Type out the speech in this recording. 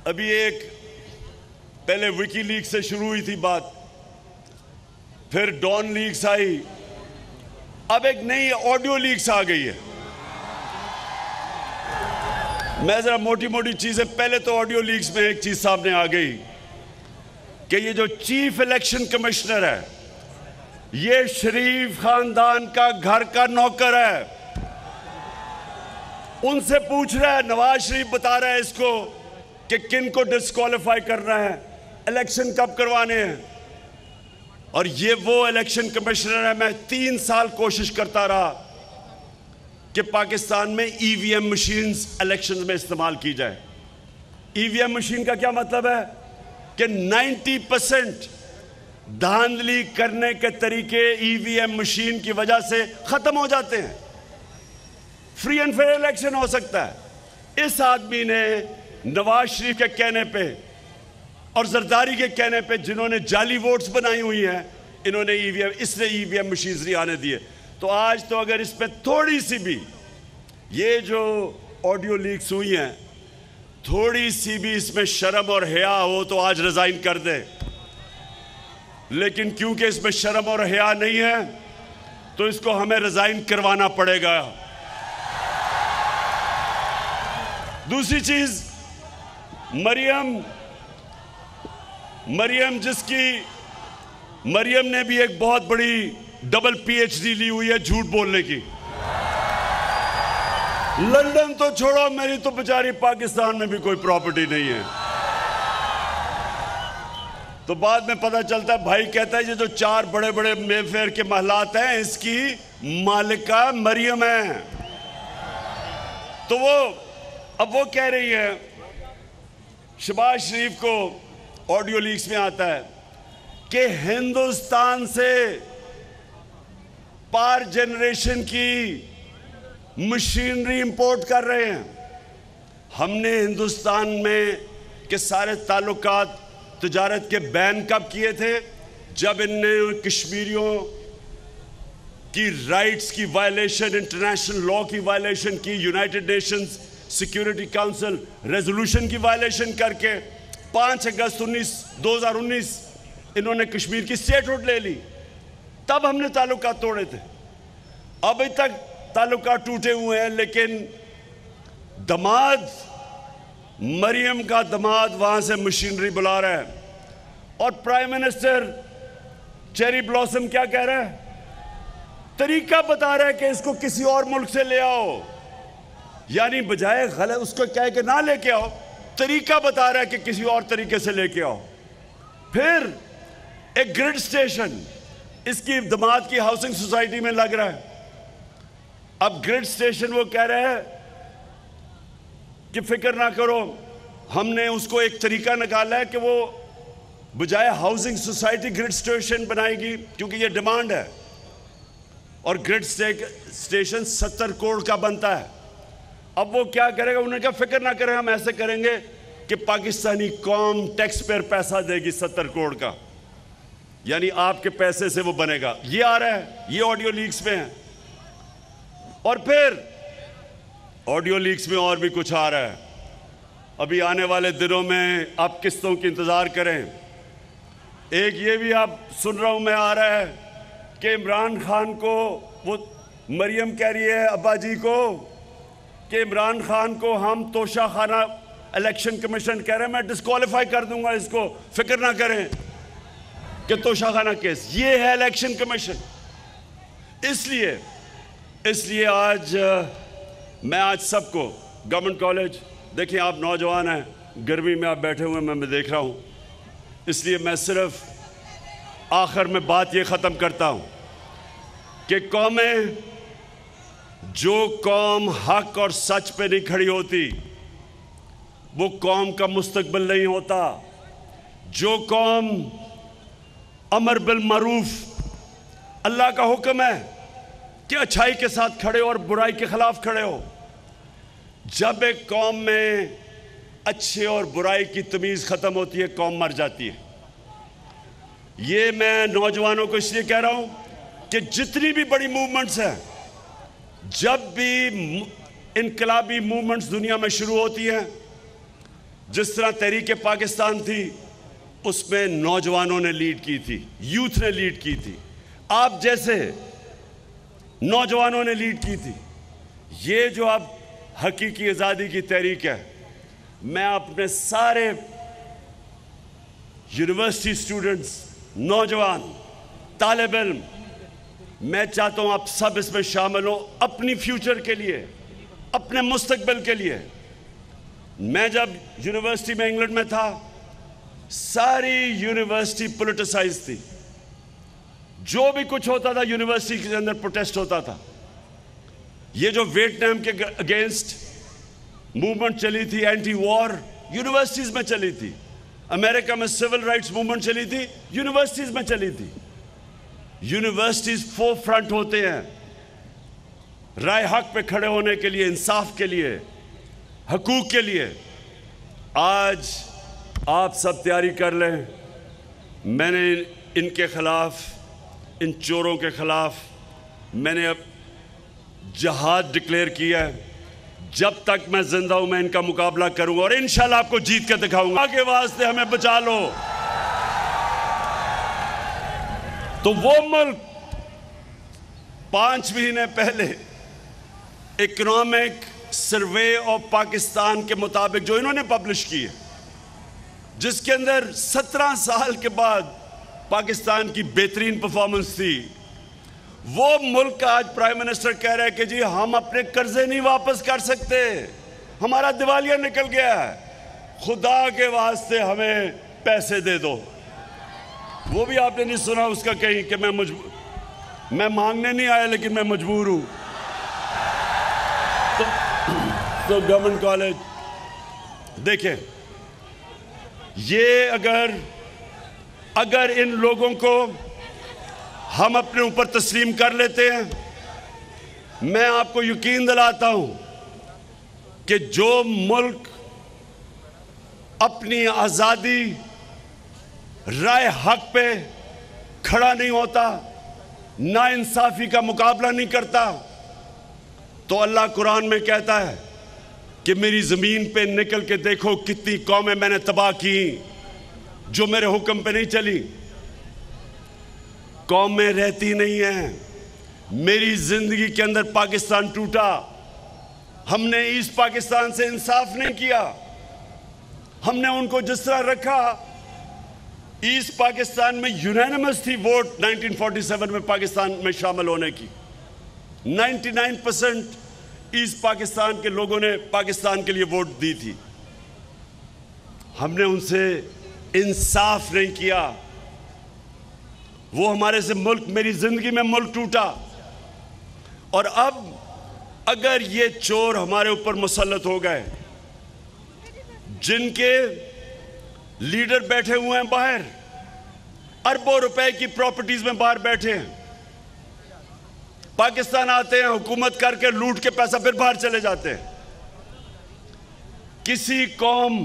अभी एक पहले विकीलीक से शुरू हुई थी बात, फिर डॉन लीक्स आई, अब एक नई ऑडियो लीक्स आ गई है। मैं जरा मोटी मोटी चीजें, पहले तो ऑडियो लीक्स में एक चीज सामने आ गई कि ये जो चीफ इलेक्शन कमिश्नर है ये शरीफ खानदान का घर का नौकर है। उनसे पूछ रहा है, नवाज शरीफ बता रहा है इसको कि किन को डिस्क्वालीफाई करना है, इलेक्शन कब करवाने हैं। और ये वो इलेक्शन कमिश्नर है, मैं 3 साल कोशिश करता रहा कि पाकिस्तान में ईवीएम मशीन्स इलेक्शन में इस्तेमाल की जाए। ईवीएम मशीन का क्या मतलब है कि 90% धांधली करने के तरीके ईवीएम मशीन की वजह से खत्म हो जाते हैं, फ्री एंड फेयर इलेक्शन हो सकता है। इस आदमी ने नवाज शरीफ के कहने पे और जरदारी के कहने पे, जिन्होंने जाली वोट्स बनाई हुई हैं, इन्होंने इसने ईवीएम मशीन्स नहीं आने दिए। तो आज तो अगर इस पे थोड़ी सी भी, ये जो ऑडियो लीक्स हुई हैं, थोड़ी सी भी इसमें शर्म और हया हो तो आज रिजाइन कर दे। लेकिन क्योंकि इसमें शर्म और हया नहीं है तो इसको हमें रिजाइन करवाना पड़ेगा। दूसरी चीज, मरियम ने भी एक बहुत बड़ी डबल पीएचडी ली हुई है झूठ बोलने की। लंदन तो छोड़ो, मेरी तो बेचारी पाकिस्तान में भी कोई प्रॉपर्टी नहीं है। तो बाद में पता चलता है, भाई कहता है ये जो 4 बड़े बड़े मेफेयर के महलात हैं इसकी मालिका मरियम है। तो अब वो कह रही है, शहबाज शरीफ को ऑडियो लीक्स में आता है कि हिंदुस्तान से पावर जनरेशन की मशीनरी इंपोर्ट कर रहे हैं। हमने हिंदुस्तान में के सारे ताल्लुकात तिजारत के बैन कब किए थे? जब इनने कश्मीरियों की राइट्स की वायलेशन, इंटरनेशनल लॉ की वायलेशन की, United Nations security council resolution की वायलेशन करके 5 अगस्त 2019 इन्होंने कश्मीर की स्टेटहुड ले ली। तब हमने ताल्लुकात तोड़े थे। अभी तक ताल्लुकात टूटे हुए हैं, लेकिन दमाद, मरियम का दमाद वहां से मशीनरी बुला रहा है। और प्राइम मिनिस्टर चेरी ब्लॉसम क्या कह रहा है? तरीका बता रहा है कि इसको किसी और मुल्क से ले आओ, यानी बजाय गलत उसको कह के ना लेके आओ, तरीका बता रहा है कि किसी और तरीके से लेके आओ। फिर एक ग्रिड स्टेशन इसकी दमाद की हाउसिंग सोसाइटी में लग रहा है। अब ग्रिड स्टेशन वो कह रहा है कि फिक्र ना करो, हमने उसको एक तरीका निकाला है कि वो बजाय हाउसिंग सोसाइटी ग्रिड स्टेशन बनाएगी, क्योंकि ये डिमांड है। और ग्रिड स्टेशन 70 करोड़ का बनता है। अब वो क्या करेगा? उन्होंने कहा फिक्र ना करें, हम ऐसे करेंगे कि पाकिस्तानी कौम टैक्स पेयर पैसा देगी 70 करोड़ का, यानी आपके पैसे से वो बनेगा। ये आ रहा है, ये ऑडियो लीक्स में है। और फिर ऑडियो लीक्स में और भी कुछ आ रहा है। अभी आने वाले दिनों में आप किस्तों की इंतजार करें। एक ये भी आप सुन रहा हूं मैं आ रहा है कि इमरान खान को, वो मरियम कह रही है अब्बा जी को कि इमरान खान को हम तोशा खाना इलेक्शन कमीशन कह रहे हैं, मैं डिस्क्वालीफाई कर दूंगा इसको, फिक्र ना करें कि तोशा खाना केस। ये है इलेक्शन कमीशन। इसलिए आज मैं आज सबको, गवर्नमेंट कॉलेज, देखिए आप नौजवान हैं, गर्मी में आप बैठे हुए मैं देख रहा हूं, इसलिए मैं सिर्फ आखिर में बात ये ख़त्म करता हूं कि कौमें, जो कौम हक और सच पे नहीं खड़ी होती वो कौम का मुस्तकबिल नहीं होता। जो कौम अमर बिल मारूफ, अल्लाह का हुक्म है कि अच्छाई के साथ खड़े और बुराई के खिलाफ खड़े हो, जब एक कौम में अच्छे और बुराई की तमीज़ ख़त्म होती है, कौम मर जाती है। ये मैं नौजवानों को इसलिए कह रहा हूं कि जितनी भी बड़ी मूवमेंट्स हैं, जब भी इनकलाबी मूवमेंट्स दुनिया में शुरू होती हैं, जिस तरह तहरीक पाकिस्तान थी उसमें नौजवानों ने लीड की थी, यूथ ने लीड की थी, आप जैसे नौजवानों ने लीड की थी। ये जो अब हकीकी आज़ादी की तहरीक है, मैं अपने सारे यूनिवर्सिटी स्टूडेंट्स, नौजवान, तालिब इल्म, मैं चाहता हूं आप सब इसमें शामिल हो अपनी फ्यूचर के लिए, अपने मुस्तकबिल के लिए। मैं जब यूनिवर्सिटी में इंग्लैंड में था, सारी यूनिवर्सिटी पॉलिटिसाइज थी। जो भी कुछ होता था यूनिवर्सिटी के अंदर प्रोटेस्ट होता था। ये जो वियतनाम के अगेंस्ट मूवमेंट चली थी, एंटी वॉर, यूनिवर्सिटीज में चली थी। अमेरिका में सिविल राइट्स मूवमेंट चली थी, यूनिवर्सिटीज में चली थी। यूनिवर्सिटीज फोर फ्रंट होते हैं राय हक पे खड़े होने के लिए, इंसाफ के लिए, हकूक के लिए। आज आप सब तैयारी कर लें। मैंने इनके खिलाफ, इन चोरों के खिलाफ मैंने अब जिहाद डिक्लेयर किया है। जब तक मैं जिंदा हूं मैं इनका मुकाबला करूंगा और इंशाल्लाह आपको जीत के दिखाऊंगा। आगे वास्ते हमें बचा लो। तो वो मुल्क 5 महीने पहले इकोनॉमिक सर्वे ऑफ पाकिस्तान के मुताबिक जो इन्होंने पब्लिश की है, जिसके अंदर 17 साल के बाद पाकिस्तान की बेहतरीन परफॉर्मेंस थी, वो मुल्क का आज प्राइम मिनिस्टर कह रहा है कि जी हम अपने कर्जे नहीं वापस कर सकते, हमारा दिवालिया निकल गया है, खुदा के वास्ते हमें पैसे दे दो। वो भी आपने नहीं सुना उसका कहीं कि मैं मांगने नहीं आया लेकिन मैं मजबूर हूं। तो गवर्नमेंट कॉलेज देखें, ये अगर इन लोगों को हम अपने ऊपर तस्लीम कर लेते हैं, मैं आपको यकीन दिलाता हूं कि जो मुल्क अपनी आज़ादी राय हक पे खड़ा नहीं होता, नाइंसाफी का मुकाबला नहीं करता, तो अल्लाह कुरान में कहता है कि मेरी ज़मीन पे निकल के देखो कितनी कौमें मैंने तबाह की जो मेरे हुक्म पे नहीं चली। कौमें रहती नहीं हैं। मेरी ज़िंदगी के अंदर पाकिस्तान टूटा, हमने ईस्ट पाकिस्तान से इंसाफ नहीं किया। हमने उनको जिस तरह रखा, ईस्ट पाकिस्तान में यूनानिमस थी वोट 1947 में पाकिस्तान में शामिल होने की। 99% ईस्ट पाकिस्तान के लोगों ने पाकिस्तान के लिए वोट दी थी। हमने उनसे इंसाफ नहीं किया। वो हमारे से मुल्क, मेरी जिंदगी में मुल्क टूटा। और अब अगर ये चोर हमारे ऊपर मुसल्लत हो गए, जिनके लीडर बैठे हुए हैं बाहर, अरबों रुपए की प्रॉपर्टीज में बाहर बैठे हैं, पाकिस्तान आते हैं, हुकूमत करके लूट के पैसा फिर बाहर चले जाते हैं। किसी कौम